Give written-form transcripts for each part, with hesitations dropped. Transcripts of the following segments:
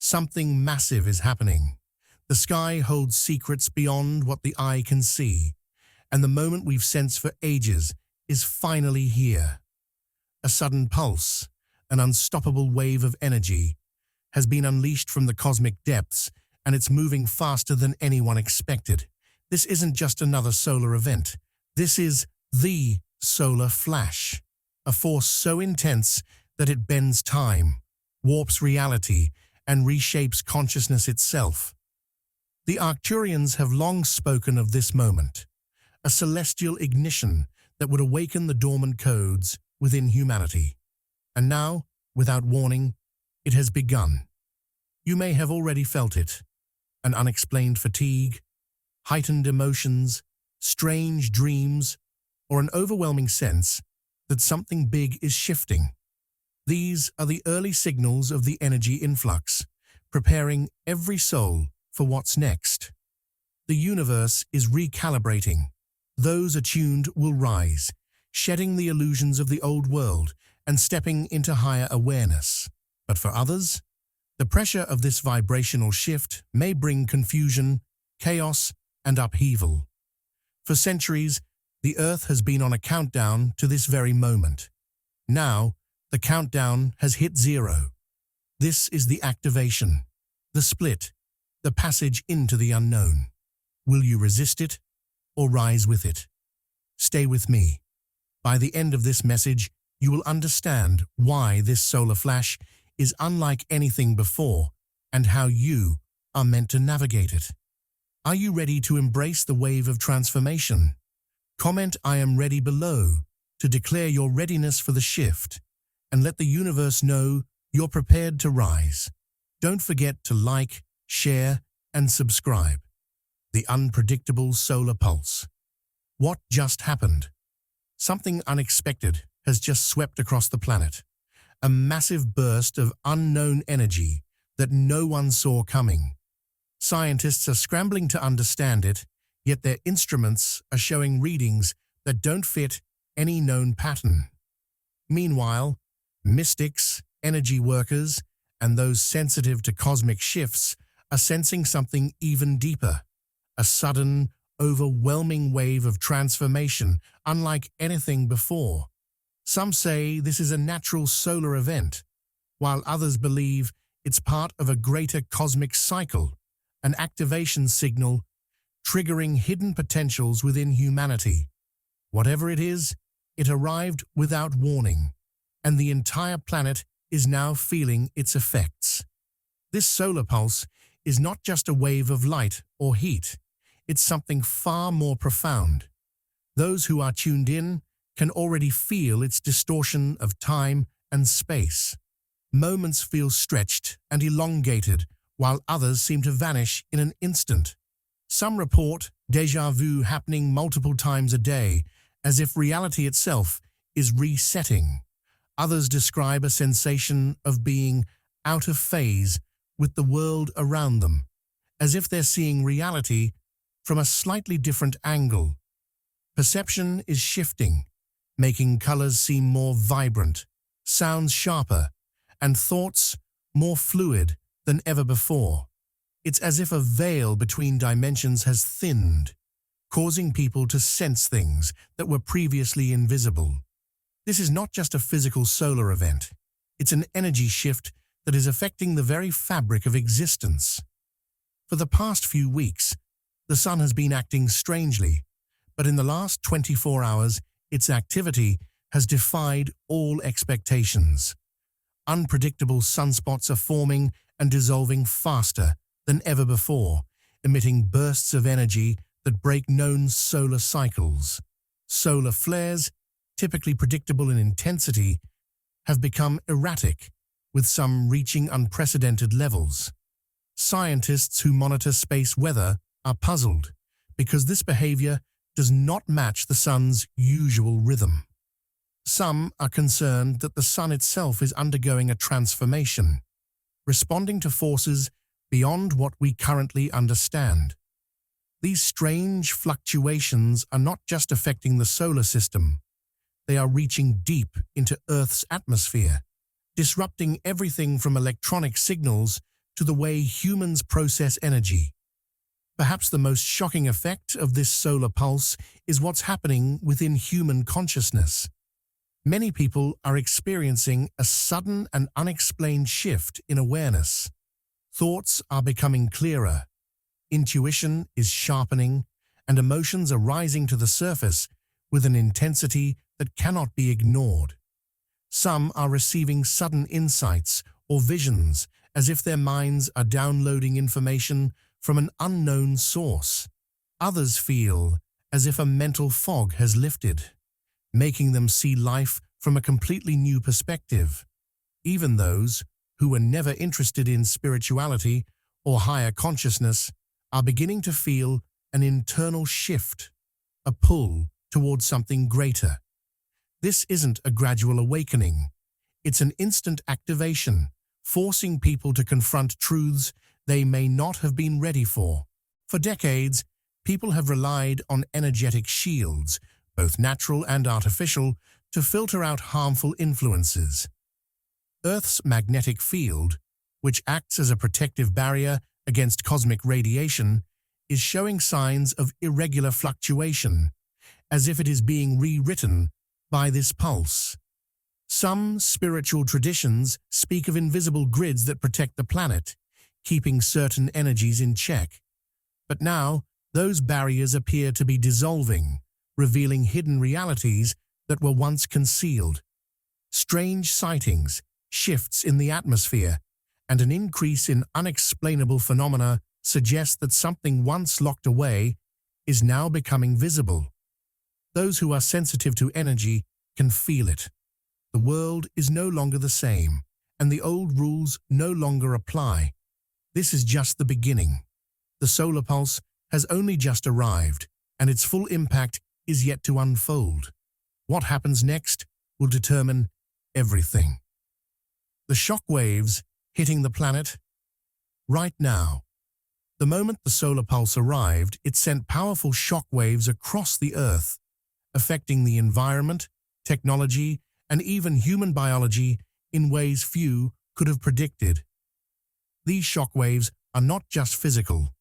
Something massive is happening. The sky holds secrets beyond what the eye can see, and the moment we've sensed for ages is finally here. A sudden pulse, an unstoppable wave of energy, has been unleashed from the cosmic depths, and it's moving faster than anyone expected. This isn't just another solar event. This is the solar flash, a force so intense that it bends time, warps reality, and reshapes consciousness itself. The Arcturians have long spoken of this moment, a celestial ignition that would awaken the dormant codes within humanity. And now, without warning, it has begun. You may have already felt it, an unexplained fatigue, heightened emotions, strange dreams, or an overwhelming sense that something big is shifting. These are the early signals of the energy influx, preparing every soul for what's next. The universe is recalibrating. Those attuned will rise, shedding the illusions of the old world and stepping into higher awareness. But for others, the pressure of this vibrational shift may bring confusion, chaos, and upheaval. For centuries, the Earth has been on a countdown to this very moment. Now, the countdown has hit zero. This is the activation, the split, the passage into the unknown. Will you resist it or rise with it? Stay with me. By the end of this message, you will understand why this solar flash is unlike anything before and how you are meant to navigate it. Are you ready to embrace the wave of transformation? Comment "I am ready" below to declare your readiness for the shift and let the universe know you're prepared to rise. Don't forget to like, share, and subscribe. The unpredictable solar pulse. What just happened? Something unexpected has just swept across the planet. A massive burst of unknown energy that no one saw coming. Scientists are scrambling to understand it, yet their instruments are showing readings that don't fit any known pattern. Meanwhile, mystics, energy workers, and those sensitive to cosmic shifts are sensing something even deeper. A sudden, overwhelming wave of transformation unlike anything before. Some say this is a natural solar event, while others believe it's part of a greater cosmic cycle, an activation signal triggering hidden potentials within humanity. Whatever it is, it arrived without warning, and the entire planet is now feeling its effects. This solar pulse is not just a wave of light or heat, it's something far more profound. Those who are tuned in can already feel its distortion of time and space. Moments feel stretched and elongated, while others seem to vanish in an instant. Some report déjà vu happening multiple times a day, as if reality itself is resetting. Others describe a sensation of being out of phase with the world around them, as if they're seeing reality from a slightly different angle. Perception is shifting, making colors seem more vibrant, sounds sharper, and thoughts more fluid than ever before. It's as if a veil between dimensions has thinned, causing people to sense things that were previously invisible. This is not just a physical solar event. It's an energy shift that is affecting the very fabric of existence. For the past few weeks, the sun has been acting strangely, but in the last 24 hours, its activity has defied all expectations. Unpredictable sunspots are forming and dissolving faster than ever before, emitting bursts of energy that break known solar cycles. Solar flares, typically predictable in intensity, have become erratic, with some reaching unprecedented levels. Scientists who monitor space weather are puzzled because this behavior does not match the sun's usual rhythm. Some are concerned that the sun itself is undergoing a transformation, responding to forces beyond what we currently understand. These strange fluctuations are not just affecting the solar system, they are reaching deep into Earth's atmosphere, disrupting everything from electronic signals to the way humans process energy. Perhaps the most shocking effect of this solar pulse is what's happening within human consciousness. Many people are experiencing a sudden and unexplained shift in awareness. Thoughts are becoming clearer, intuition is sharpening, and emotions are rising to the surface with an intensity that cannot be ignored. Some are receiving sudden insights or visions as if their minds are downloading information from an unknown source. Others feel as if a mental fog has lifted, making them see life from a completely new perspective. Even those who were never interested in spirituality or higher consciousness are beginning to feel an internal shift, a pull towards something greater. This isn't a gradual awakening. It's an instant activation, forcing people to confront truths they may not have been ready for. For decades, people have relied on energetic shields, both natural and artificial, to filter out harmful influences. Earth's magnetic field, which acts as a protective barrier against cosmic radiation, is showing signs of irregular fluctuation, as if it is being rewritten by this pulse. Some spiritual traditions speak of invisible grids that protect the planet, keeping certain energies in check. But now, those barriers appear to be dissolving, revealing hidden realities that were once concealed. Strange sightings, shifts in the atmosphere, and an increase in unexplainable phenomena suggest that something once locked away is now becoming visible. Those who are sensitive to energy can feel it. The world is no longer the same, and the old rules no longer apply. This is just the beginning. The solar pulse has only just arrived, and its full impact is yet to unfold. What happens next will determine everything. The shock waves hitting the planet right now. The moment the solar pulse arrived, it sent powerful shock waves across the Earth, affecting the environment, technology, and even human biology in ways few could have predicted. These shock waves are not just physical,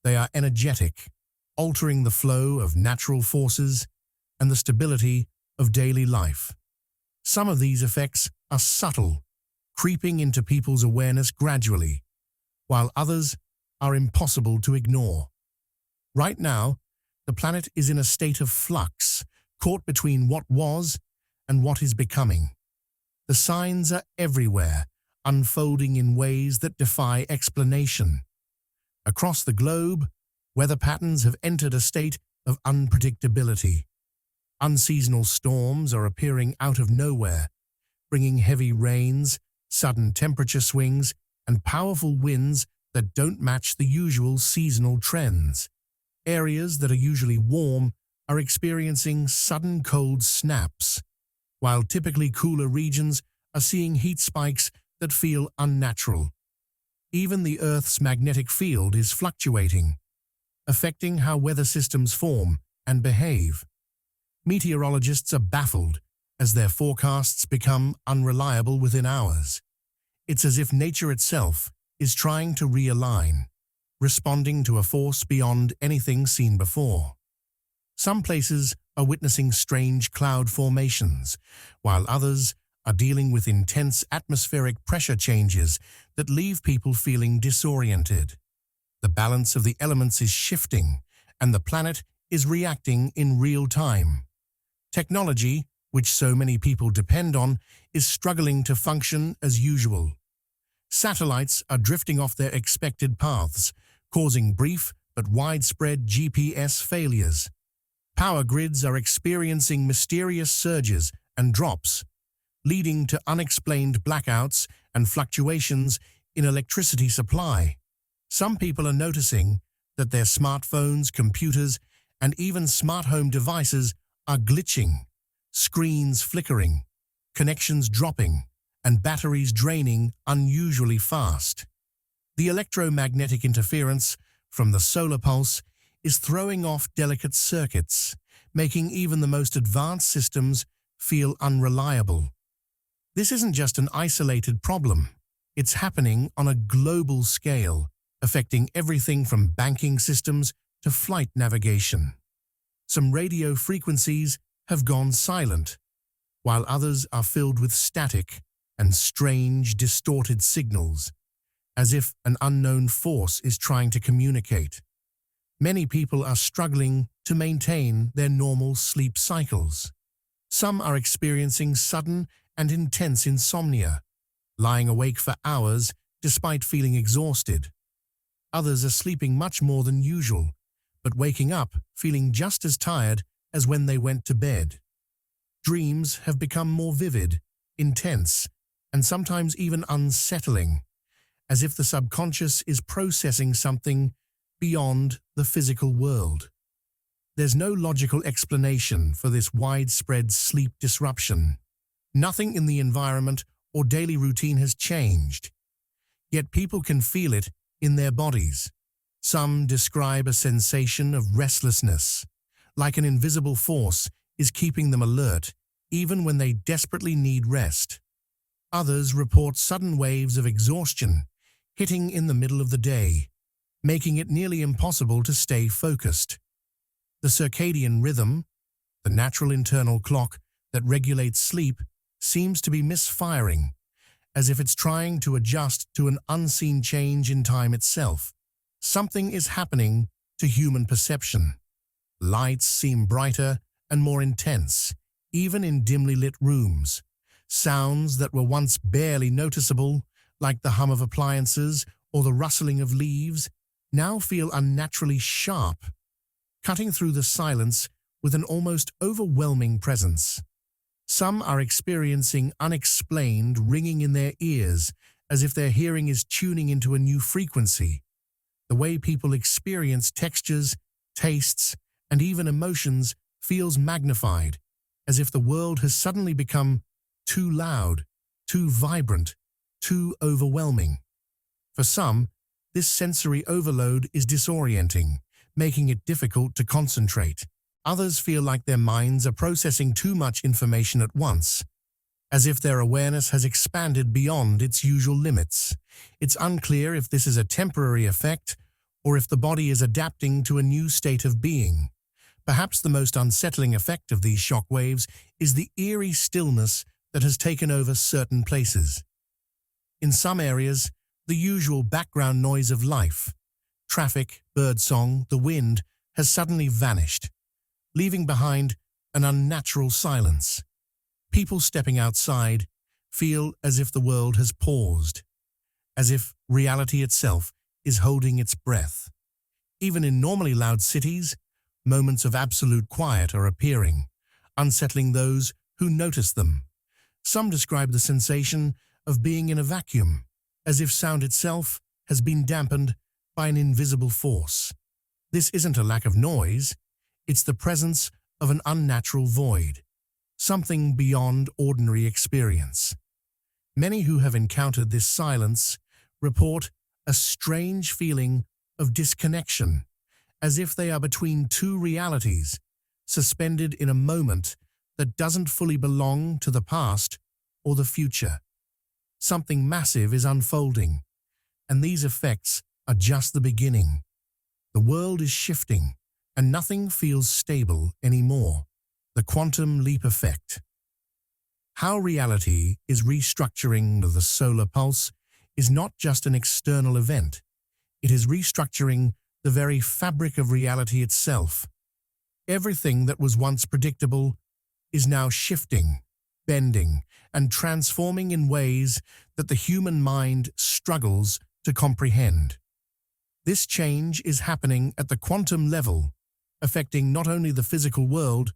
they are energetic, altering the flow of natural forces and the stability of daily life. Some of these effects are subtle, creeping into people's awareness gradually, while others are impossible to ignore. Right now, the planet is in a state of flux, caught between what was and what is becoming. The signs are everywhere, unfolding in ways that defy explanation. Across the globe, weather patterns have entered a state of unpredictability. Unseasonal storms are appearing out of nowhere, bringing heavy rains, sudden temperature swings, and powerful winds that don't match the usual seasonal trends. Areas that are usually warm are experiencing sudden cold snaps, while typically cooler regions are seeing heat spikes that feel unnatural. Even the Earth's magnetic field is fluctuating, affecting how weather systems form and behave. Meteorologists are baffled as their forecasts become unreliable within hours. It's as if nature itself is trying to realign, responding to a force beyond anything seen before. Some places are witnessing strange cloud formations, while others are dealing with intense atmospheric pressure changes that leave people feeling disoriented. The balance of the elements is shifting, and the planet is reacting in real time. Technology, which so many people depend on, is struggling to function as usual. Satellites are drifting off their expected paths, causing brief but widespread GPS failures. Power grids are experiencing mysterious surges and drops, leading to unexplained blackouts and fluctuations in electricity supply. Some people are noticing that their smartphones, computers, and even smart home devices are glitching, screens flickering, connections dropping, and batteries draining unusually fast. The electromagnetic interference from the solar pulse is throwing off delicate circuits, making even the most advanced systems feel unreliable. This isn't just an isolated problem. It's happening on a global scale, affecting everything from banking systems to flight navigation. Some radio frequencies have gone silent, while others are filled with static and strange, distorted signals, as if an unknown force is trying to communicate. Many people are struggling to maintain their normal sleep cycles. Some are experiencing sudden and intense insomnia, lying awake for hours despite feeling exhausted. Others are sleeping much more than usual, but waking up feeling just as tired as when they went to bed. Dreams have become more vivid, intense, and sometimes even unsettling, as if the subconscious is processing something beyond the physical world. There's no logical explanation for this widespread sleep disruption. Nothing in the environment or daily routine has changed, yet people can feel it in their bodies. Some describe a sensation of restlessness, like an invisible force is keeping them alert even when they desperately need rest. Others report sudden waves of exhaustion hitting in the middle of the day, making it nearly impossible to stay focused. The circadian rhythm, the natural internal clock that regulates sleep, seems to be misfiring, as if it's trying to adjust to an unseen change in time itself. Something is happening to human perception. Lights seem brighter and more intense, even in dimly lit rooms. Sounds that were once barely noticeable, like the hum of appliances or the rustling of leaves, now feel unnaturally sharp, cutting through the silence with an almost overwhelming presence. Some are experiencing unexplained ringing in their ears, as if their hearing is tuning into a new frequency. The way people experience textures, tastes, and even emotions feels magnified, as if the world has suddenly become too loud, too vibrant, too overwhelming. For some, this sensory overload is disorienting, making it difficult to concentrate. Others feel like their minds are processing too much information at once, as if their awareness has expanded beyond its usual limits. It's unclear if this is a temporary effect or if the body is adapting to a new state of being. Perhaps the most unsettling effect of these shock waves is the eerie stillness that has taken over certain places. In some areas, the usual background noise of life, traffic, birdsong, the wind, has suddenly vanished, leaving behind an unnatural silence. People stepping outside feel as if the world has paused, as if reality itself is holding its breath. Even in normally loud cities, moments of absolute quiet are appearing, unsettling those who notice them. Some describe the sensation of being in a vacuum, as if sound itself has been dampened by an invisible force. This isn't a lack of noise, it's the presence of an unnatural void, something beyond ordinary experience. Many who have encountered this silence report a strange feeling of disconnection, as if they are between two realities, suspended in a moment that doesn't fully belong to the past or the future. Something massive is unfolding, and these effects are just the beginning. The world is shifting, and nothing feels stable anymore. The quantum leap effect. How reality is restructuring the solar pulse is not just an external event. It is restructuring the very fabric of reality itself. Everything that was once predictable is now shifting, bending, and transforming in ways that the human mind struggles to comprehend. This change is happening at the quantum level, affecting not only the physical world,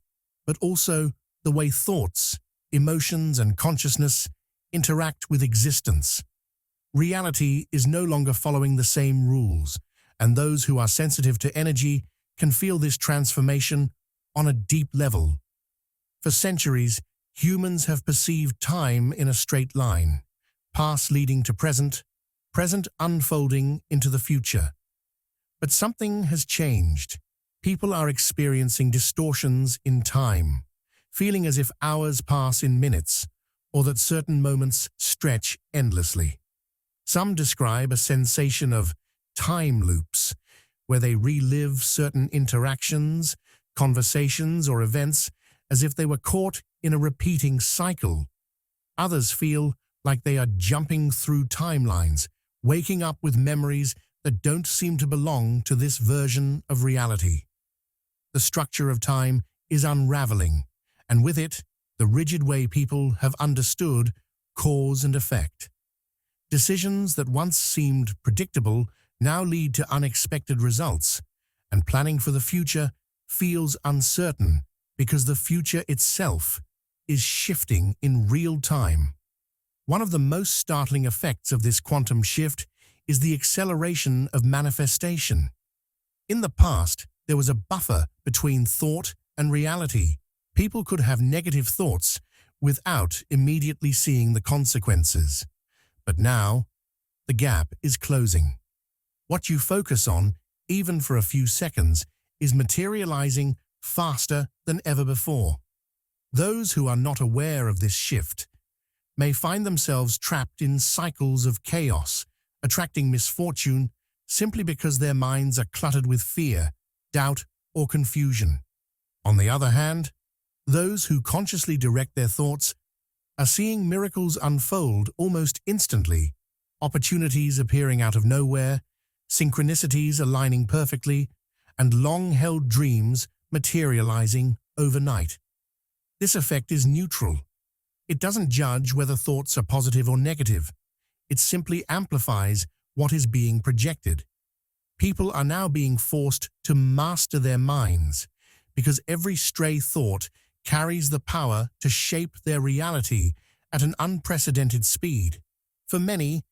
but also the way thoughts, emotions, and consciousness interact with existence. Reality is no longer following the same rules, and those who are sensitive to energy can feel this transformation on a deep level. For centuries, humans have perceived time in a straight line, past leading to present, present unfolding into the future. But something has changed. People are experiencing distortions in time, feeling as if hours pass in minutes, or that certain moments stretch endlessly. Some describe a sensation of time loops, where they relive certain interactions, conversations, or events as if they were caught in a repeating cycle. Others feel like they are jumping through timelines, waking up with memories that don't seem to belong to this version of reality. The structure of time is unraveling, and with it, the rigid way people have understood cause and effect. Decisions that once seemed predictable now lead to unexpected results, and planning for the future feels uncertain because the future itself is shifting in real time. One of the most startling effects of this quantum shift is the acceleration of manifestation. In the past, there was a buffer between thought and reality. People could have negative thoughts without immediately seeing the consequences. But now, the gap is closing. What you focus on, even for a few seconds, is materializing faster than ever before. Those who are not aware of this shift may find themselves trapped in cycles of chaos, attracting misfortune simply because their minds are cluttered with fear, doubt, or confusion. On the other hand, those who consciously direct their thoughts are seeing miracles unfold almost instantly, opportunities appearing out of nowhere, synchronicities aligning perfectly, and long-held dreams materializing overnight. This effect is neutral. It doesn't judge whether thoughts are positive or negative. It simply amplifies what is being projected. People are now being forced to master their minds because every stray thought carries the power to shape their reality at an unprecedented speed. For many,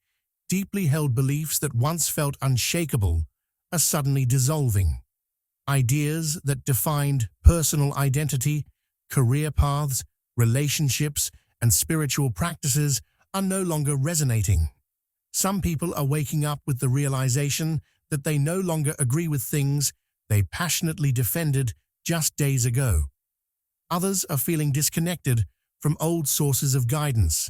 deeply held beliefs that once felt unshakable are suddenly dissolving. Ideas that defined personal identity, career paths, relationships, and spiritual practices are no longer resonating. Some people are waking up with the realization that they no longer agree with things they passionately defended just days ago. Others are feeling disconnected from old sources of guidance,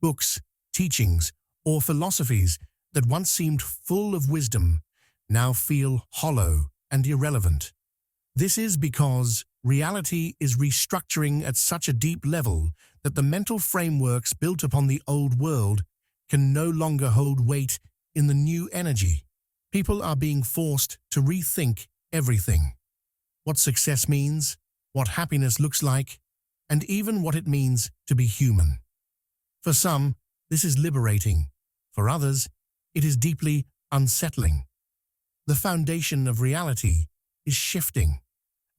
books, teachings, or philosophies that once seemed full of wisdom now feel hollow and irrelevant. This is because reality is restructuring at such a deep level that the mental frameworks built upon the old world can no longer hold weight in the new energy. People are being forced to rethink everything. What success means, what happiness looks like, and even what it means to be human. For some, this is liberating. For others, it is deeply unsettling. The foundation of reality is shifting,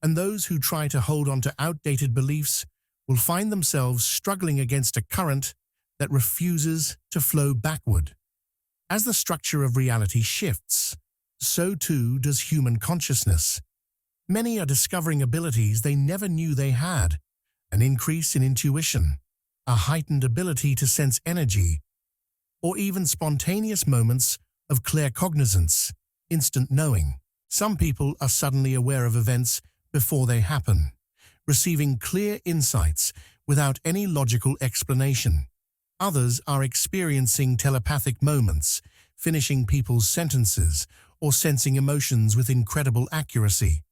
and those who try to hold on to outdated beliefs will find themselves struggling against a current that refuses to flow backward. As the structure of reality shifts, so too does human consciousness. Many are discovering abilities they never knew they had, an increase in intuition, a heightened ability to sense energy, or even spontaneous moments of claircognizance, instant knowing. Some people are suddenly aware of events before they happen, receiving clear insights without any logical explanation. Others are experiencing telepathic moments, finishing people's sentences, or sensing emotions with incredible accuracy.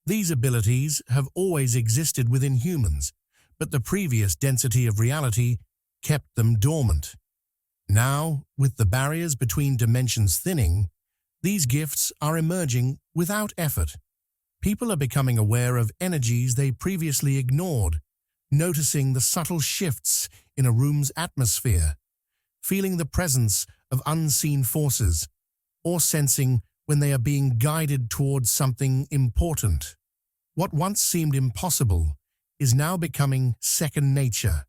These abilities have always existed within humans, but the previous density of reality kept them dormant. Now, with the barriers between dimensions thinning, these gifts are emerging without effort. People are becoming aware of energies they previously ignored, noticing the subtle shifts in a room's atmosphere, feeling the presence of unseen forces, or sensing when they are being guided towards something important. What once seemed impossible is now becoming second nature,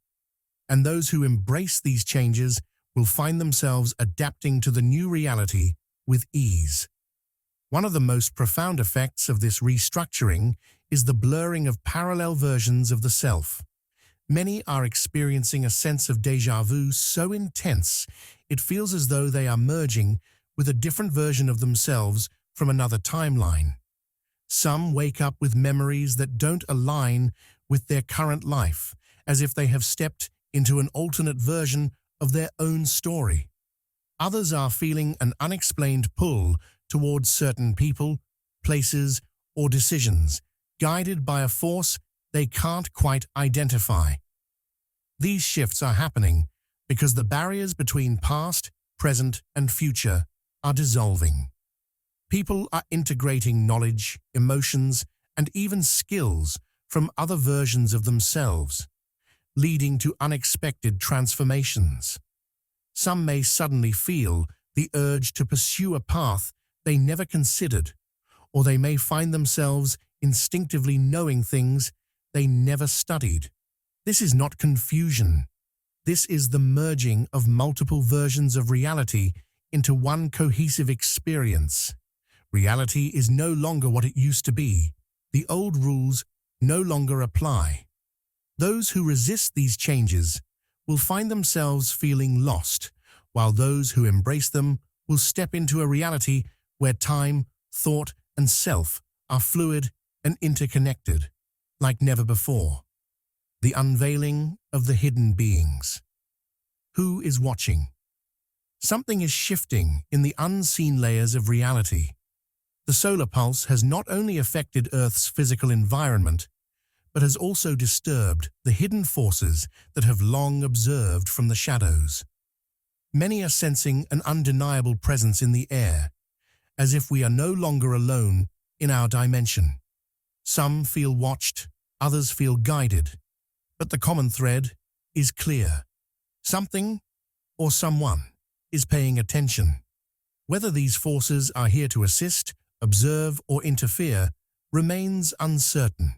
and those who embrace these changes will find themselves adapting to the new reality with ease. One of the most profound effects of this restructuring is the blurring of parallel versions of the self. Many are experiencing a sense of déjà vu so intense it feels as though they are merging with a different version of themselves from another timeline. Some wake up with memories that don't align with their current life, as if they have stepped into an alternate version of their own story. Others are feeling an unexplained pull towards certain people, places, or decisions, guided by a force they can't quite identify. These shifts are happening because the barriers between past, present, and future are dissolving. People are integrating knowledge, emotions, and even skills from other versions of themselves, leading to unexpected transformations. Some may suddenly feel the urge to pursue a path they never considered, or they may find themselves instinctively knowing things they never studied. This is not confusion. This is the merging of multiple versions of reality into one cohesive experience. Reality is no longer what it used to be. The old rules no longer apply. Those who resist these changes will find themselves feeling lost, while those who embrace them will step into a reality where time, thought, and self are fluid and interconnected, like never before. The unveiling of the hidden beings. Who is watching? Something is shifting in the unseen layers of reality. The solar pulse has not only affected Earth's physical environment, but has also disturbed the hidden forces that have long observed from the shadows. Many are sensing an undeniable presence in the air, as if we are no longer alone in our dimension. Some feel watched, others feel guided, but the common thread is clear. Something or someone is paying attention. Whether these forces are here to assist, observe, or interfere remains uncertain,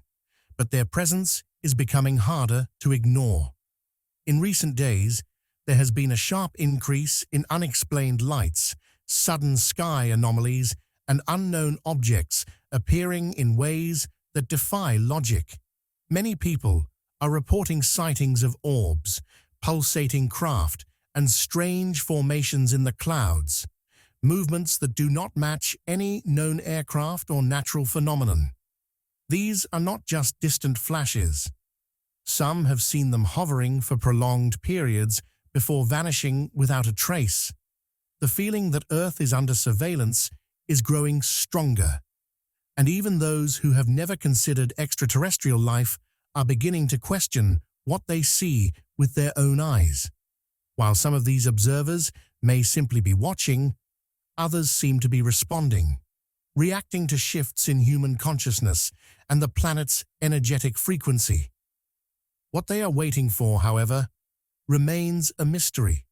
but their presence is becoming harder to ignore. In recent days, there has been a sharp increase in unexplained lights, sudden sky anomalies, and unknown objects appearing in ways that defy logic. Many people are reporting sightings of orbs, pulsating craft, and strange formations in the clouds, movements that do not match any known aircraft or natural phenomenon. These are not just distant flashes. Some have seen them hovering for prolonged periods before vanishing without a trace. The feeling that Earth is under surveillance is growing stronger, and even those who have never considered extraterrestrial life are beginning to question what they see with their own eyes. While some of these observers may simply be watching, others seem to be responding, reacting to shifts in human consciousness and the planet's energetic frequency. What they are waiting for, however, remains a mystery.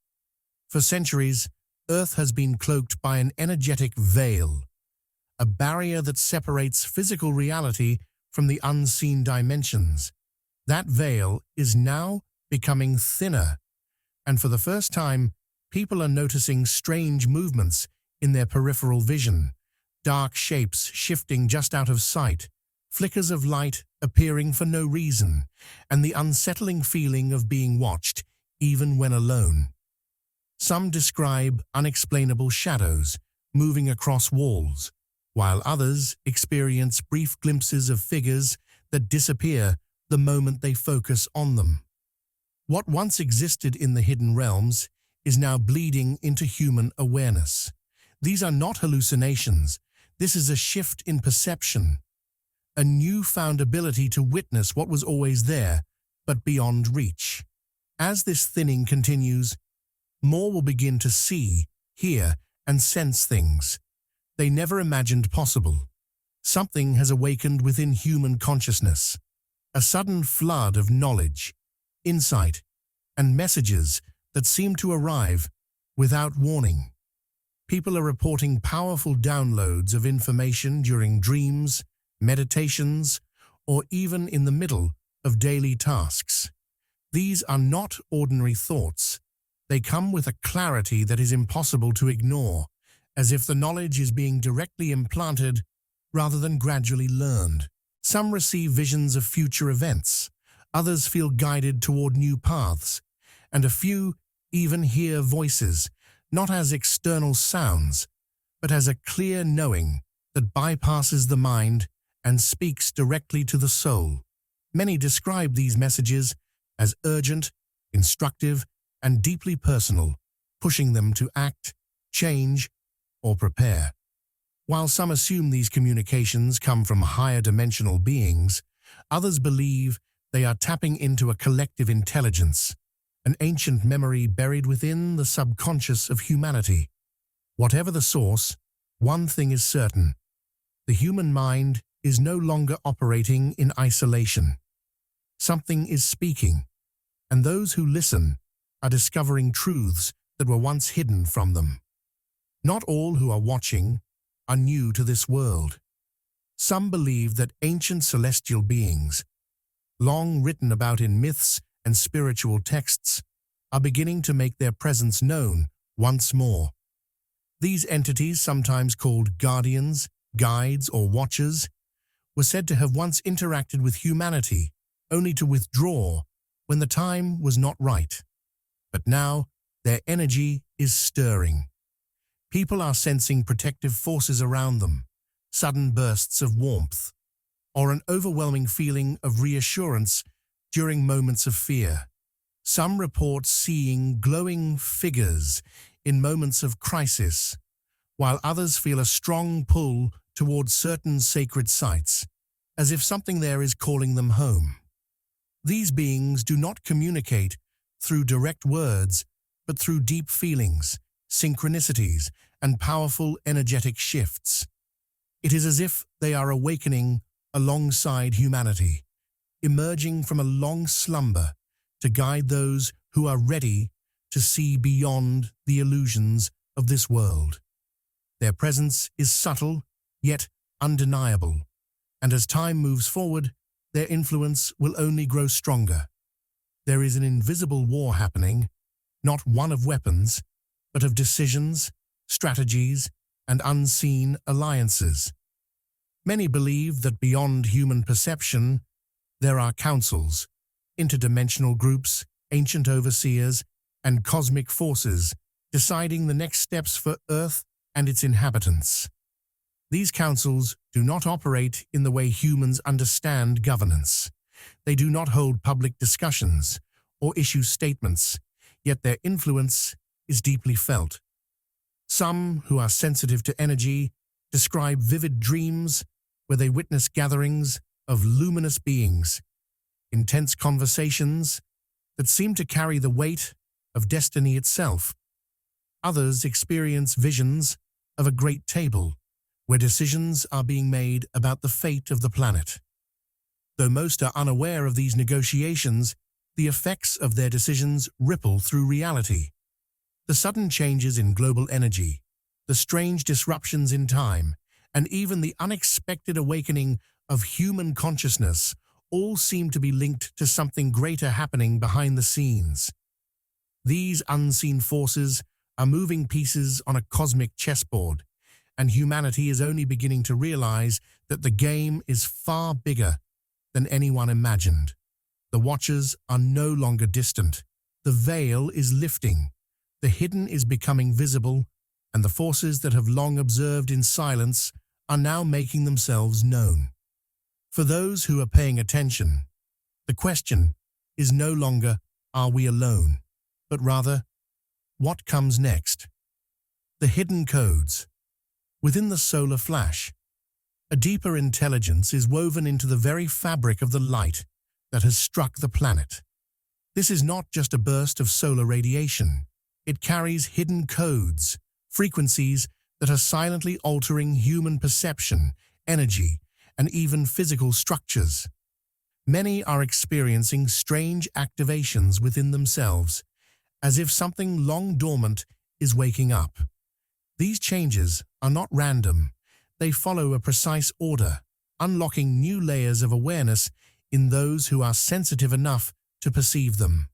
For centuries, Earth has been cloaked by an energetic veil, a barrier that separates physical reality from the unseen dimensions. That veil is now becoming thinner, and for the first time, people are noticing strange movements in their peripheral vision, dark shapes shifting just out of sight, flickers of light appearing for no reason, and the unsettling feeling of being watched even when alone. Some describe unexplainable shadows moving across walls, while others experience brief glimpses of figures that disappear the moment they focus on them. What once existed in the hidden realms is now bleeding into human awareness. These are not hallucinations. This is a shift in perception, a newfound ability to witness what was always there, but beyond reach. As this thinning continues, more will begin to see, hear, and sense things they never imagined possible. Something has awakened within human consciousness, a sudden flood of knowledge, insight, and messages that seem to arrive without warning. People are reporting powerful downloads of information during dreams, meditations, or even in the middle of daily tasks. These are not ordinary thoughts. They come with a clarity that is impossible to ignore, as if the knowledge is being directly implanted rather than gradually learned. Some receive visions of future events, others feel guided toward new paths, and a few even hear voices, not as external sounds, but as a clear knowing that bypasses the mind and speaks directly to the soul. Many describe these messages as urgent, instructive, and deeply personal, pushing them to act change, or prepare. While some assume these communications come from higher dimensional beings, others believe they are tapping into a collective intelligence, an ancient memory buried within the subconscious of humanity. Whatever the source, one thing is certain: the human mind is no longer operating in isolation. Something is speaking, and those who listen are discovering truths that were once hidden from them. Not all who are watching are new to this world. Some believe that ancient celestial beings, long written about in myths and spiritual texts, are beginning to make their presence known once more. These entities, sometimes called guardians, guides, or watchers, were said to have once interacted with humanity, only to withdraw when the time was not right. But now, their energy is stirring. People are sensing protective forces around them, sudden bursts of warmth, or an overwhelming feeling of reassurance during moments of fear. Some report seeing glowing figures in moments of crisis, while others feel a strong pull towards certain sacred sites, as if something there is calling them home. These beings do not communicate through direct words, but through deep feelings, synchronicities, and powerful energetic shifts. It is as if they are awakening alongside humanity, emerging from a long slumber to guide those who are ready to see beyond the illusions of this world. Their presence is subtle, yet undeniable, and as time moves forward, their influence will only grow stronger. There is an invisible war happening, not one of weapons, but of decisions, strategies, and unseen alliances. Many believe that beyond human perception, there are councils, interdimensional groups, ancient overseers, and cosmic forces deciding the next steps for Earth and its inhabitants. These councils do not operate in the way humans understand governance. They do not hold public discussions or issue statements, yet their influence is deeply felt. Some who are sensitive to energy describe vivid dreams where they witness gatherings of luminous beings, intense conversations that seem to carry the weight of destiny itself. Others experience visions of a great table where decisions are being made about the fate of the planet. Though most are unaware of these negotiations, the effects of their decisions ripple through reality. The sudden changes in global energy, the strange disruptions in time, and even the unexpected awakening of human consciousness all seem to be linked to something greater happening behind the scenes. These unseen forces are moving pieces on a cosmic chessboard, and humanity is only beginning to realize that the game is far bigger than anyone imagined. The watchers are no longer distant. The veil is lifting. The hidden is becoming visible, and the forces that have long observed in silence are now making themselves known. For those who are paying attention, the question is no longer, are we alone? But rather, what comes next? The hidden codes. Within the solar flash, a deeper intelligence is woven into the very fabric of the light that has struck the planet. This is not just a burst of solar radiation. It carries hidden codes, frequencies that are silently altering human perception, energy, and even physical structures. Many are experiencing strange activations within themselves, as if something long dormant is waking up. These changes are not random. They follow a precise order, unlocking new layers of awareness in those who are sensitive enough to perceive them.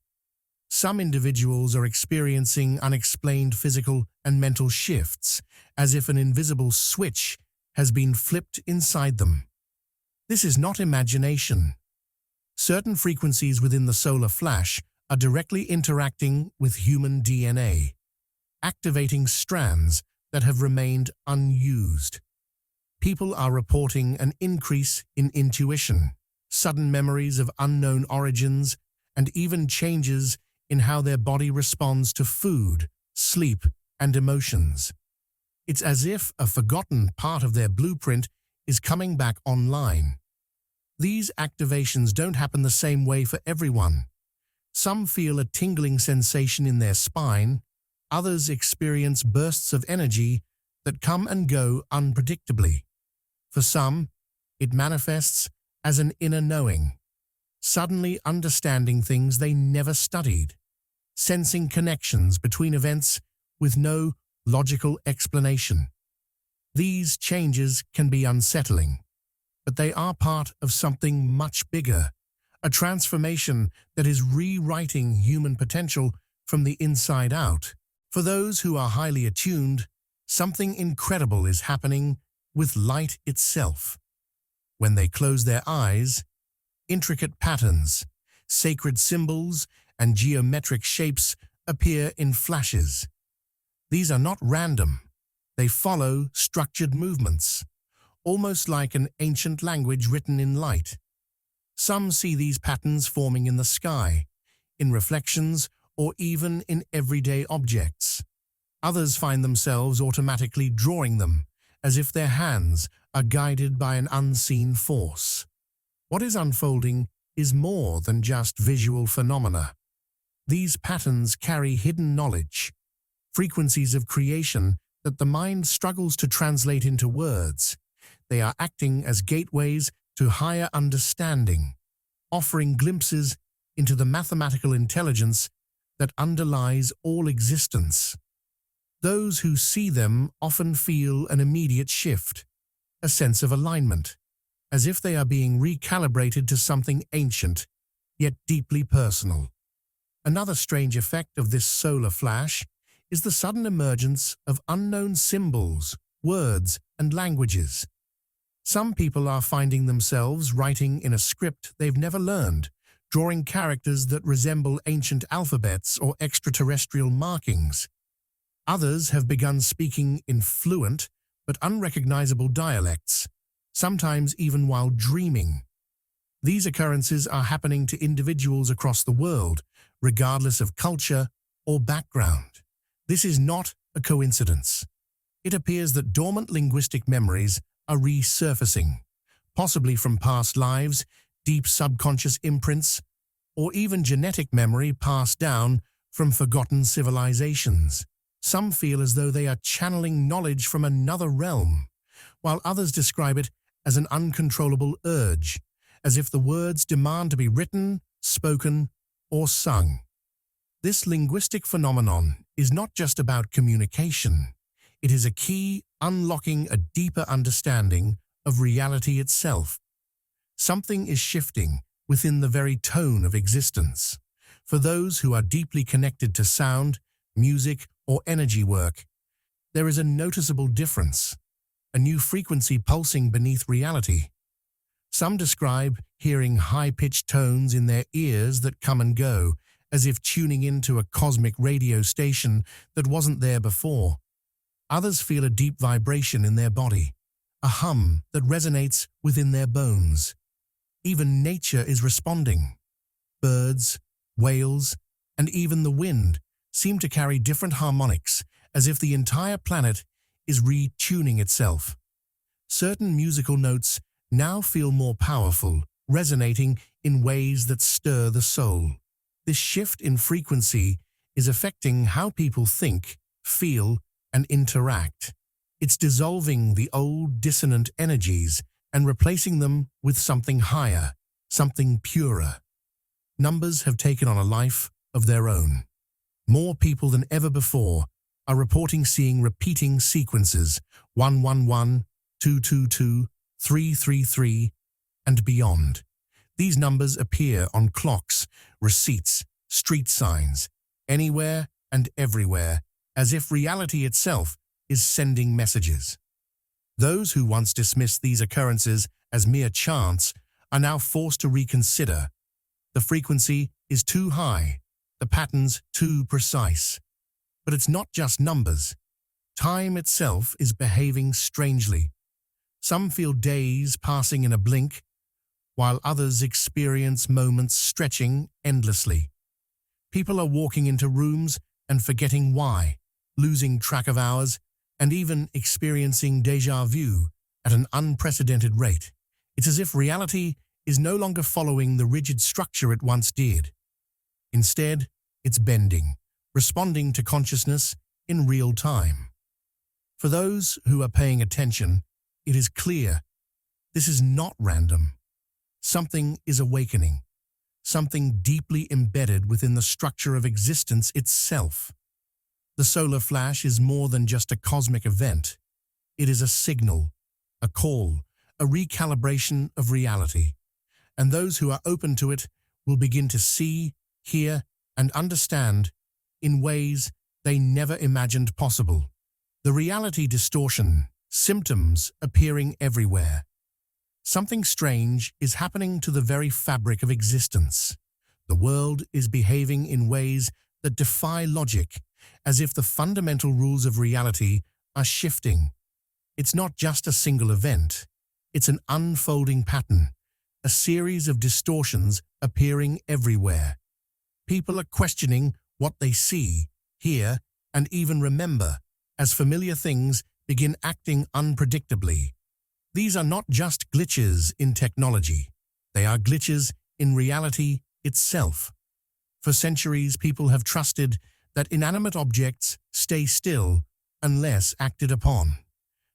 Some individuals are experiencing unexplained physical and mental shifts, as if an invisible switch has been flipped inside them. This is not imagination. Certain frequencies within the solar flash are directly interacting with human DNA, activating strands that have remained unused. People are reporting an increase in intuition, sudden memories of unknown origins, and even changes in how their body responds to food, sleep, and emotions. It's as if a forgotten part of their blueprint is coming back online. These activations don't happen the same way for everyone. Some feel a tingling sensation in their spine, others experience bursts of energy that come and go unpredictably. For some, it manifests as an inner knowing, suddenly understanding things they never studied, sensing connections between events with no logical explanation. These changes can be unsettling, but they are part of something much bigger, a transformation that is rewriting human potential from the inside out. For those who are highly attuned, something incredible is happening with light itself. When they close their eyes, intricate patterns, sacred symbols, and geometric shapes appear in flashes. These are not random. They follow structured movements, almost like an ancient language written in light. Some see these patterns forming in the sky, in reflections, or even in everyday objects. Others find themselves automatically drawing them, as if their hands are guided by an unseen force. What is unfolding is more than just visual phenomena. These patterns carry hidden knowledge, frequencies of creation that the mind struggles to translate into words. They are acting as gateways to higher understanding, offering glimpses into the mathematical intelligence that underlies all existence. Those who see them often feel an immediate shift, a sense of alignment, as if they are being recalibrated to something ancient, yet deeply personal. Another strange effect of this solar flash is the sudden emergence of unknown symbols, words, and languages. Some people are finding themselves writing in a script they've never learned, drawing characters that resemble ancient alphabets or extraterrestrial markings. Others have begun speaking in fluent but unrecognizable dialects, sometimes even while dreaming. These occurrences are happening to individuals across the world, regardless of culture or background. This is not a coincidence. It appears that dormant linguistic memories are resurfacing, possibly from past lives, deep subconscious imprints, or even genetic memory passed down from forgotten civilizations. Some feel as though they are channeling knowledge from another realm, while others describe it as an uncontrollable urge, as if the words demand to be written, spoken, or sung. This linguistic phenomenon is not just about communication. It is a key unlocking a deeper understanding of reality itself. Something is shifting within the very tone of existence. For those who are deeply connected to sound, music, or energy work, there is a noticeable difference, a new frequency pulsing beneath reality. Some describe hearing high-pitched tones in their ears that come and go, as if tuning into a cosmic radio station that wasn't there before. Others feel a deep vibration in their body, a hum that resonates within their bones. Even nature is responding. Birds, whales, and even the wind seem to carry different harmonics, as if the entire planet is retuning itself. Certain musical notes now feel more powerful, resonating in ways that stir the soul. This shift in frequency is affecting how people think, feel, and interact. It's dissolving the old dissonant energies and replacing them with something higher, something purer. Numbers have taken on a life of their own. More people than ever before are reporting seeing repeating sequences 111, 222, 333, and beyond. These numbers appear on clocks, receipts, street signs, anywhere and everywhere, as if reality itself is sending messages. Those who once dismissed these occurrences as mere chance are now forced to reconsider. The frequency is too high, the patterns too precise. But it's not just numbers. Time itself is behaving strangely. Some feel days passing in a blink, while others experience moments stretching endlessly. People are walking into rooms and forgetting why, losing track of hours, and even experiencing déjà vu at an unprecedented rate. It's as if reality is no longer following the rigid structure it once did. Instead, it's bending, responding to consciousness in real time. For those who are paying attention, it is clear this is not random. Something is awakening, something deeply embedded within the structure of existence itself. The solar flash is more than just a cosmic event. It is a signal, a call, a recalibration of reality. And those who are open to it will begin to see, hear, and understand in ways they never imagined possible. The reality distortion, symptoms appearing everywhere. Something strange is happening to the very fabric of existence. The world is behaving in ways that defy logic, as if the fundamental rules of reality are shifting. It's not just a single event. It's an unfolding pattern, a series of distortions appearing everywhere. People are questioning what they see, hear, and even remember, as familiar things begin acting unpredictably. These are not just glitches in technology. They are glitches in reality itself. For centuries, people have trusted that inanimate objects stay still unless acted upon.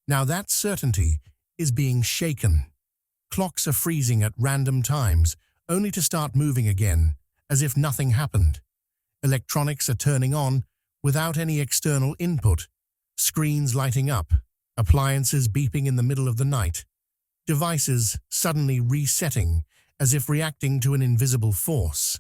Now that certainty is being shaken. Clocks are freezing at random times, only to start moving again, as if nothing happened. Electronics are turning on without any external input, screens lighting up, appliances beeping in the middle of the night, devices suddenly resetting as if reacting to an invisible force.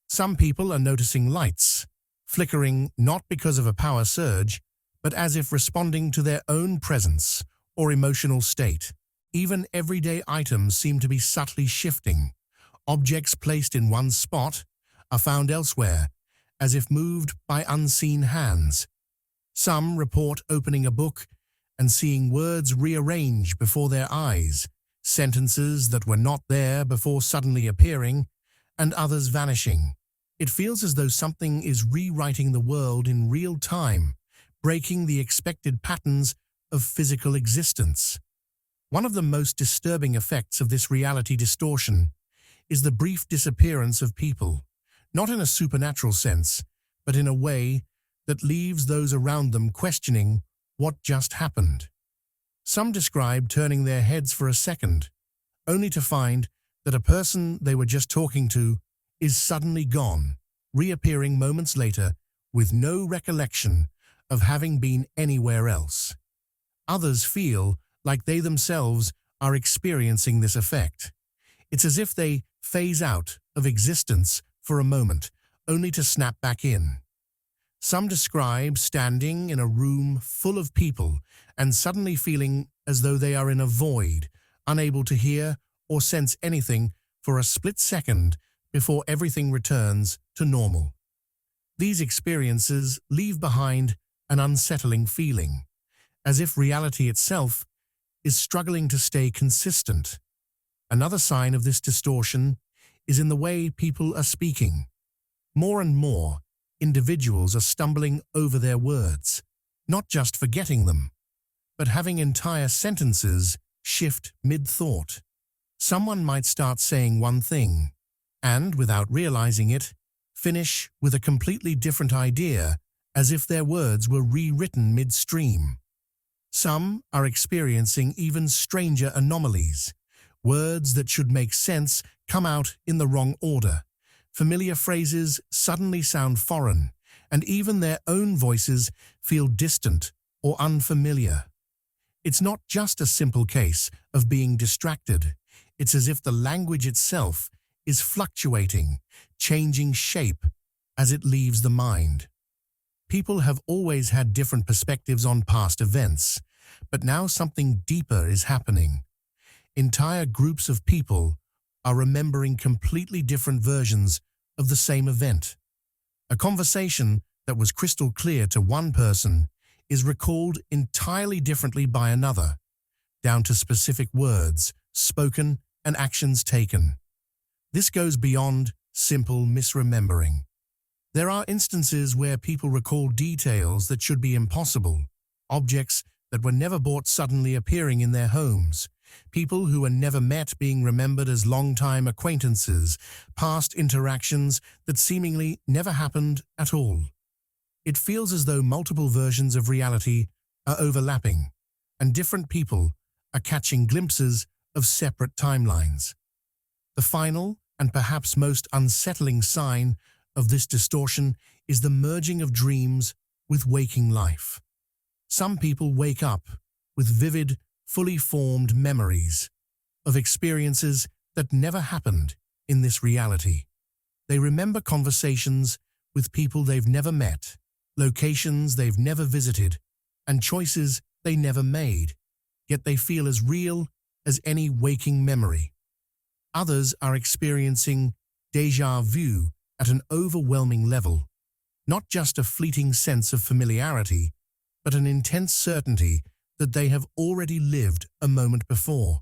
Some people are noticing lights, flickering not because of a power surge, but as if responding to their own presence or emotional state. Even everyday items seem to be subtly shifting. Objects placed in one spot are found elsewhere, as if moved by unseen hands. Some report opening a book and seeing words rearranged before their eyes, sentences that were not there before suddenly appearing, and others vanishing. It feels as though something is rewriting the world in real time, breaking the expected patterns of physical existence. One of the most disturbing effects of this reality distortion is the brief disappearance of people, not in a supernatural sense, but in a way that leaves those around them questioning what just happened. Some describe turning their heads for a second, only to find that a person they were just talking to is suddenly gone, reappearing moments later with no recollection of having been anywhere else. Others feel like they themselves are experiencing this effect. It's as if they phase out of existence for a moment, only to snap back in. Some describe standing in a room full of people and suddenly feeling as though they are in a void, unable to hear or sense anything for a split second before everything returns to normal. These experiences leave behind an unsettling feeling, as if reality itself is struggling to stay consistent. Another sign of this distortion is in the way people are speaking. More and more, individuals are stumbling over their words, not just forgetting them, but having entire sentences shift mid-thought. Someone might start saying one thing, and, without realizing it, finish with a completely different idea, as if their words were rewritten midstream. Some are experiencing even stranger anomalies. Words that should make sense come out in the wrong order. Familiar phrases suddenly sound foreign, and even their own voices feel distant or unfamiliar. It's not just a simple case of being distracted. It's as if the language itself is fluctuating, changing shape as it leaves the mind. People have always had different perspectives on past events, but now something deeper is happening. Entire groups of people are remembering completely different versions of the same event. A conversation that was crystal clear to one person is recalled entirely differently by another, down to specific words spoken and actions taken. This goes beyond simple misremembering. There are instances where people recall details that should be impossible, objects that were never bought suddenly appearing in their homes, people who were never met being remembered as long-time acquaintances, past interactions that seemingly never happened at all. It feels as though multiple versions of reality are overlapping, and different people are catching glimpses of separate timelines. The final and perhaps most unsettling sign of this distortion is the merging of dreams with waking life. Some people wake up with vivid, fully formed memories of experiences that never happened in this reality. They remember conversations with people they've never met, locations they've never visited, and choices they never made, yet they feel as real as any waking memory. Others are experiencing déjà vu at an overwhelming level, not just a fleeting sense of familiarity, but an intense certainty that they have already lived a moment before.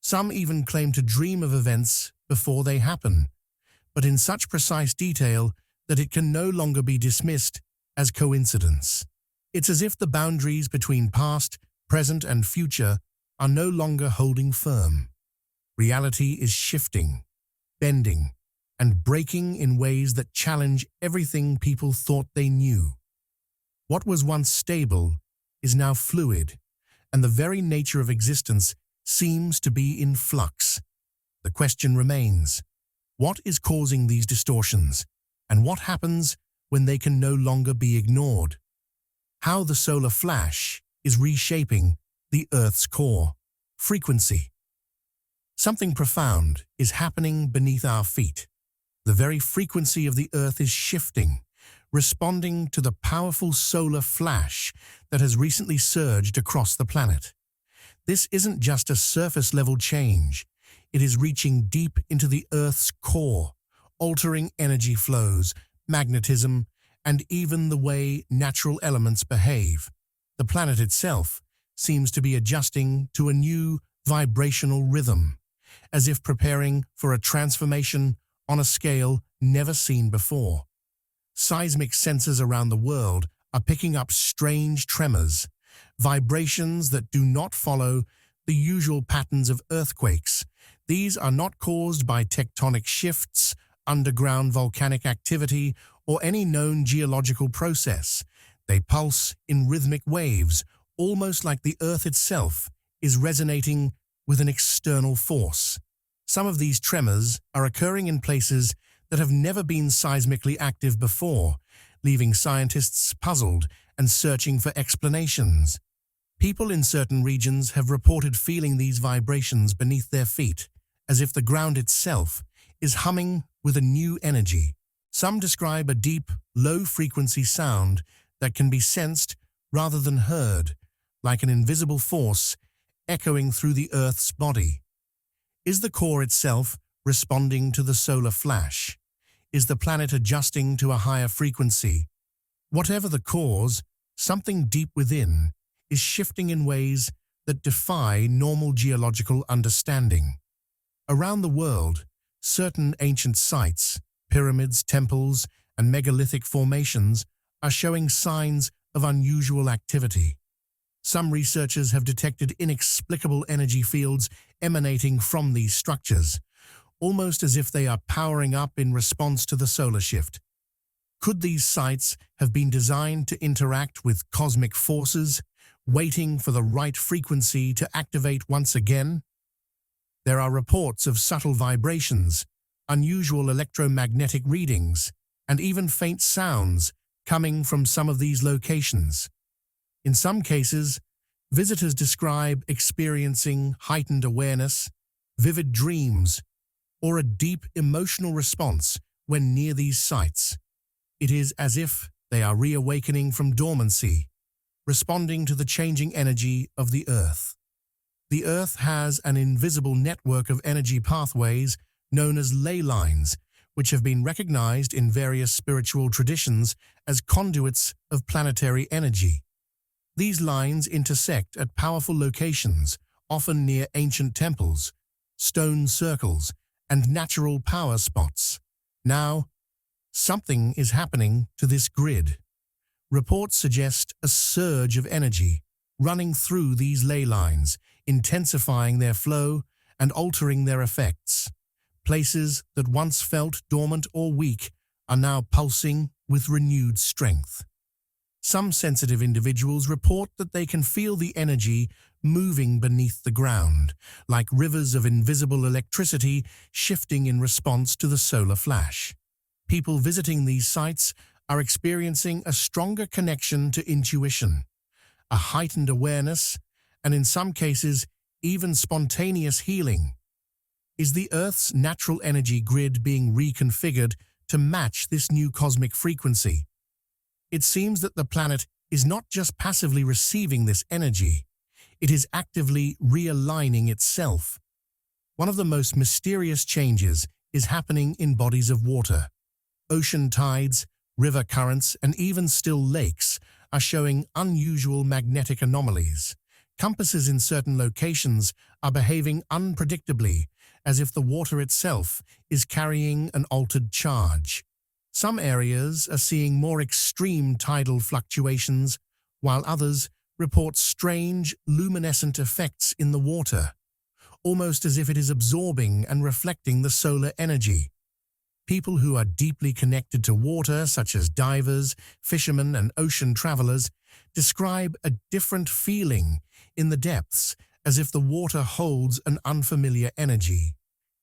Some even claim to dream of events before they happen, but in such precise detail that it can no longer be dismissed as coincidence. It's as if the boundaries between past, present, and future are no longer holding firm. Reality is shifting, bending, and breaking in ways that challenge everything people thought they knew. What was once stable is now fluid, and the very nature of existence seems to be in flux. The question remains, what is causing these distortions, and what happens when they can no longer be ignored? How the solar flash is reshaping the Earth's core, frequency. Something profound is happening beneath our feet. The very frequency of the Earth is shifting, responding to the powerful solar flash that has recently surged across the planet. This isn't just a surface-level change. It is reaching deep into the Earth's core, altering energy flows, magnetism, and even the way natural elements behave. The planet itself seems to be adjusting to a new vibrational rhythm, as if preparing for a transformation on a scale never seen before. Seismic sensors around the world are picking up strange tremors, vibrations that do not follow the usual patterns of earthquakes. These are not caused by tectonic shifts, underground volcanic activity, or any known geological process. They pulse in rhythmic waves, almost like the Earth itself is resonating with an external force. Some of these tremors are occurring in places that have never been seismically active before, leaving scientists puzzled and searching for explanations. People in certain regions have reported feeling these vibrations beneath their feet, as if the ground itself is humming with a new energy. Some describe a deep, low-frequency sound that can be sensed rather than heard, like an invisible force echoing through the Earth's body. Is the core itself responding to the solar flash? Is the planet adjusting to a higher frequency? Whatever the cause, something deep within is shifting in ways that defy normal geological understanding. Around the world, certain ancient sites, pyramids, temples, and megalithic formations are showing signs of unusual activity. Some researchers have detected inexplicable energy fields emanating from these structures, almost as if they are powering up in response to the solar shift. Could these sites have been designed to interact with cosmic forces, waiting for the right frequency to activate once again? There are reports of subtle vibrations, unusual electromagnetic readings, and even faint sounds coming from some of these locations. In some cases, visitors describe experiencing heightened awareness, vivid dreams, or a deep emotional response when near these sites. It is as if they are reawakening from dormancy, responding to the changing energy of the Earth. The Earth has an invisible network of energy pathways known as ley lines, which have been recognized in various spiritual traditions as conduits of planetary energy. These lines intersect at powerful locations, often near ancient temples, stone circles, and natural power spots. Now, Something is happening to this grid. Reports suggest a surge of energy running through these ley lines, intensifying their flow and altering their effects. Places that once felt dormant or weak are now pulsing with renewed strength. Some sensitive individuals report that they can feel the energy moving beneath the ground, like rivers of invisible electricity shifting in response to the solar flash. People visiting these sites are experiencing a stronger connection to intuition, a heightened awareness, and in some cases, even spontaneous healing. Is the Earth's natural energy grid being reconfigured to match this new cosmic frequency? It seems that the planet is not just passively receiving this energy, it is actively realigning itself. One of the most mysterious changes is happening in bodies of water. Ocean tides, river currents, and even still lakes are showing unusual magnetic anomalies. Compasses in certain locations are behaving unpredictably, as if the water itself is carrying an altered charge. Some areas are seeing more extreme tidal fluctuations, while others report strange, luminescent effects in the water, almost as if it is absorbing and reflecting the solar energy. People who are deeply connected to water, such as divers, fishermen, and ocean travelers, describe a different feeling in the depths, as if the water holds an unfamiliar energy.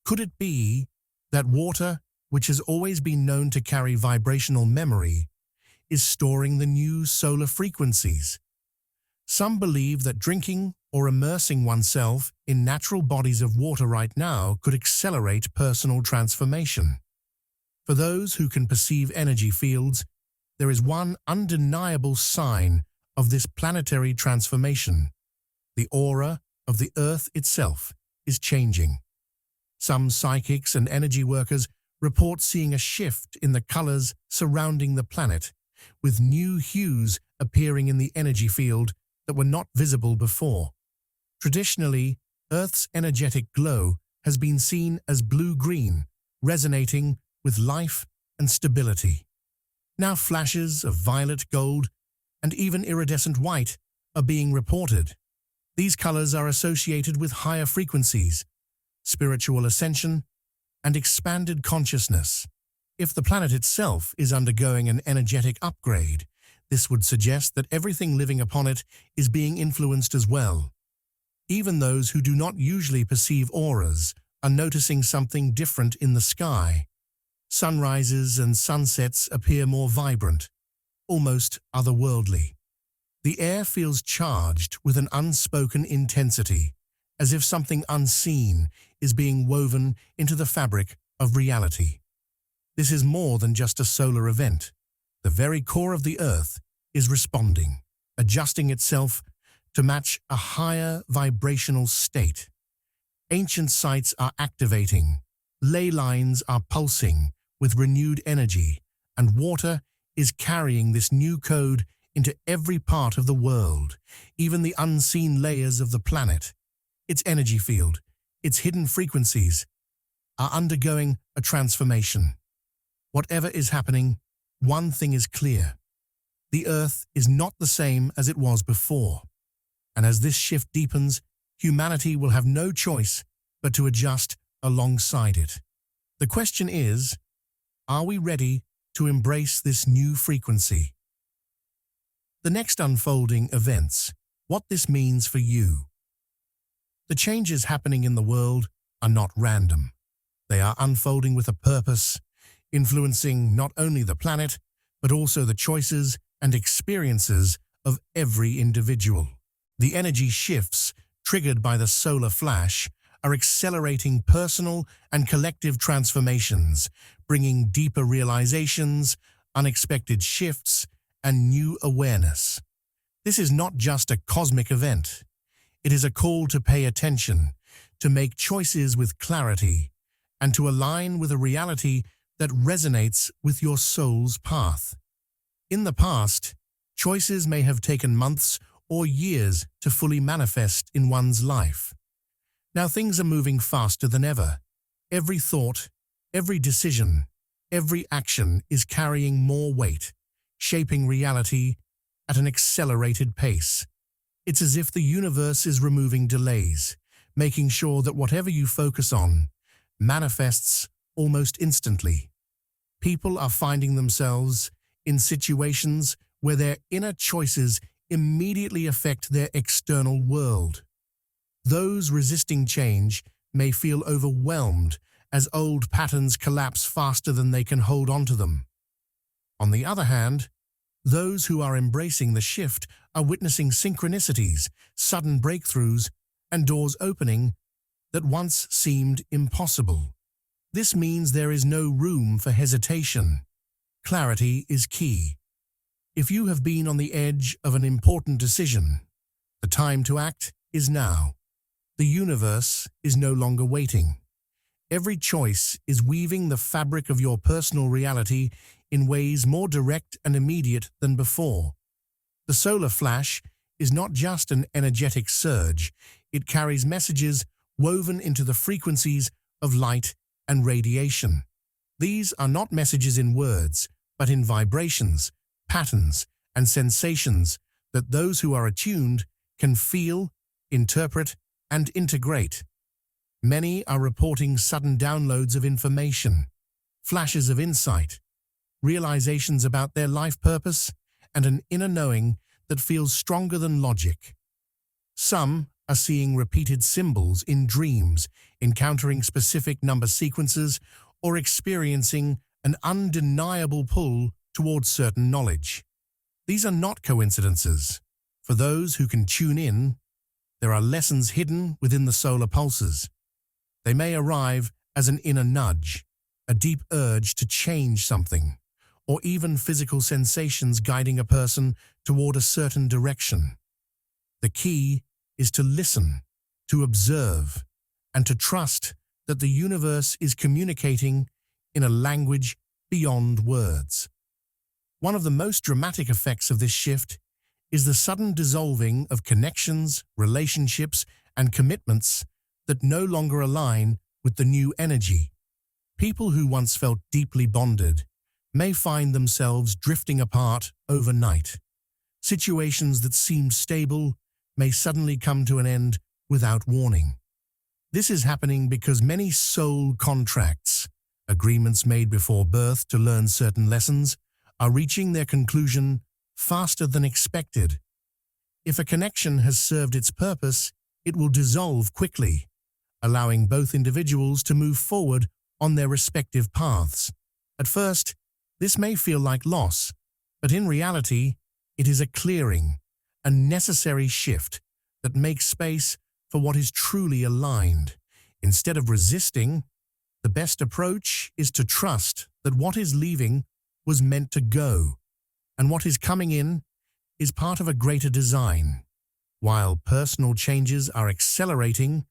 Could it be that water, which has always been known to carry vibrational memory, is storing the new solar frequencies? Some believe that drinking or immersing oneself in natural bodies of water right now could accelerate personal transformation. For those who can perceive energy fields, there is one undeniable sign of this planetary transformation. The aura of the Earth itself is changing. Some psychics and energy workers report seeing a shift in the colors surrounding the planet, with new hues appearing in the energy field that were not visible before. Traditionally, Earth's energetic glow has been seen as blue-green, resonating with life and stability. Now flashes of violet, gold, and even iridescent white are being reported. These colors are associated with higher frequencies, spiritual ascension, and expanded consciousness. If the planet itself is undergoing an energetic upgrade, this would suggest that everything living upon it is being influenced as well. Even those who do not usually perceive auras are noticing something different in the sky. Sunrises and sunsets appear more vibrant, almost otherworldly. The air feels charged with an unspoken intensity, as if something unseen is being woven into the fabric of reality. This is more than just a solar event. The very core of the Earth is responding, adjusting itself to match a higher vibrational state. Ancient sites are activating, ley lines are pulsing with renewed energy, and water is carrying this new code into every part of the world, even the unseen layers of the planet. Its energy field, its hidden frequencies, are undergoing a transformation. Whatever is happening, one thing is clear. The Earth is not the same as it was before. And as this shift deepens, humanity will have no choice but to adjust alongside it. The question is, are we ready to embrace this new frequency? The next unfolding events, what this means for you. The changes happening in the world are not random. They are unfolding with a purpose, influencing not only the planet, but also the choices and experiences of every individual. The energy shifts triggered by the solar flash are accelerating personal and collective transformations, bringing deeper realizations, unexpected shifts, and new awareness. This is not just a cosmic event. It is a call to pay attention, to make choices with clarity, and to align with a reality that resonates with your soul's path. In the past, choices may have taken months or years to fully manifest in one's life. Now things are moving faster than ever. Every thought, every decision, Every action is carrying more weight, shaping reality at an accelerated pace. It's as if the universe is removing delays, making sure that whatever you focus on manifests almost instantly. People are finding themselves in situations where their inner choices immediately affect their external world. Those resisting change may feel overwhelmed as old patterns collapse faster than they can hold on to them. On the other hand, those who are embracing the shift are witnessing synchronicities, sudden breakthroughs, and doors opening that once seemed impossible. This means there is no room for hesitation. Clarity is key. If you have been on the edge of an important decision, the time to act is now. The universe is no longer waiting. Every choice is weaving the fabric of your personal reality in ways more direct and immediate than before. The solar flash is not just an energetic surge, it carries messages woven into the frequencies of light and radiation. These are not messages in words, but in vibrations, patterns, and sensations that those who are attuned can feel, interpret, and integrate. Many are reporting sudden downloads of information, flashes of insight, realizations about their life purpose, and an inner knowing that feels stronger than logic. Some are seeing repeated symbols in dreams, encountering specific number sequences, or experiencing an undeniable pull towards certain knowledge. These are not coincidences. For those who can tune in, there are lessons hidden within the solar pulses. They may arrive as an inner nudge, a deep urge to change something, or even physical sensations guiding a person toward a certain direction. The key is to listen, to observe, and to trust that the universe is communicating in a language beyond words. One of the most dramatic effects of this shift is the sudden dissolving of connections, relationships, and commitments that no longer align with the new energy. People who once felt deeply bonded may find themselves drifting apart overnight. Situations that seemed stable may suddenly come to an end without warning. This is happening because many soul contracts, agreements made before birth to learn certain lessons, are reaching their conclusion faster than expected. If a connection has served its purpose, it will dissolve quickly, allowing both individuals to move forward on their respective paths. At first, this may feel like loss, but in reality, it is a clearing, a necessary shift that makes space for what is truly aligned. Instead of resisting, the best approach is to trust that what is leaving was meant to go, and what is coming in is part of a greater design. While personal changes are accelerating,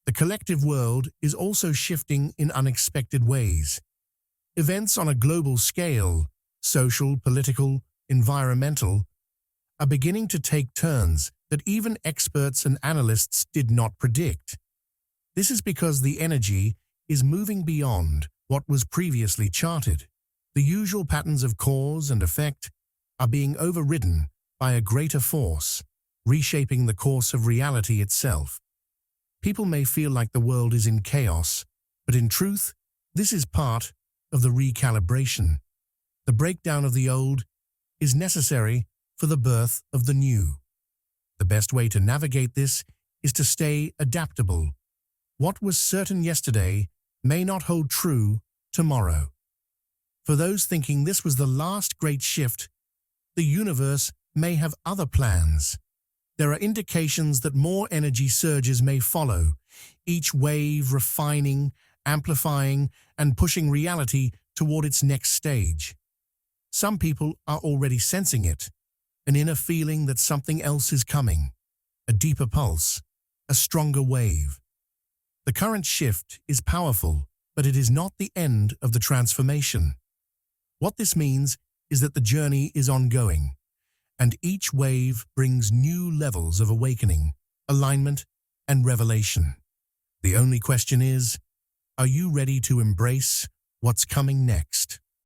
the collective world is also shifting in unexpected ways. Events on a global scale, social, political, environmental, are beginning to take turns that even experts and analysts did not predict. This is because the energy is moving beyond what was previously charted. The usual patterns of cause and effect are being overridden by a greater force, reshaping the course of reality itself. People may feel like the world is in chaos, but in truth, this is part of the recalibration. The breakdown of the old is necessary for the birth of the new. The best way to navigate this is to stay adaptable. What was certain yesterday may not hold true tomorrow. For those thinking this was the last great shift, the universe may have other plans. There are indications that more energy surges may follow, each wave refining, amplifying, and pushing reality toward its next stage. Some people are already sensing it, an inner feeling that something else is coming, a deeper pulse, a stronger wave. The current shift is powerful, but it is not the end of the transformation. What this means is that the journey is ongoing, and each wave brings new levels of awakening, alignment, and revelation. The only question is, are you ready to embrace What's coming next?